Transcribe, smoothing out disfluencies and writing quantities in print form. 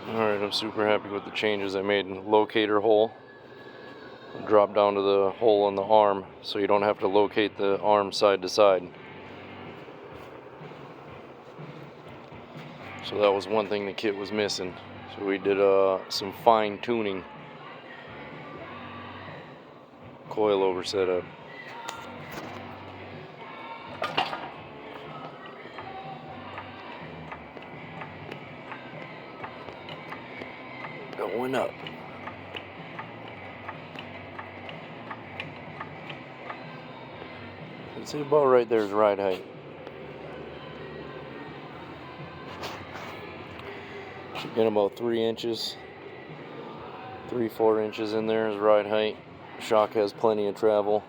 Alright, I'm super happy with the changes I made in the locator hole. Drop down to the hole in the arm so you don't have to locate the arm side to side. So that was one thing the kit was missing. So we did some fine tuning coilover setup. Going up. It's about right there is ride height. Should get about 3 inches, 3-4 inches in there is ride height. Shock has plenty of travel.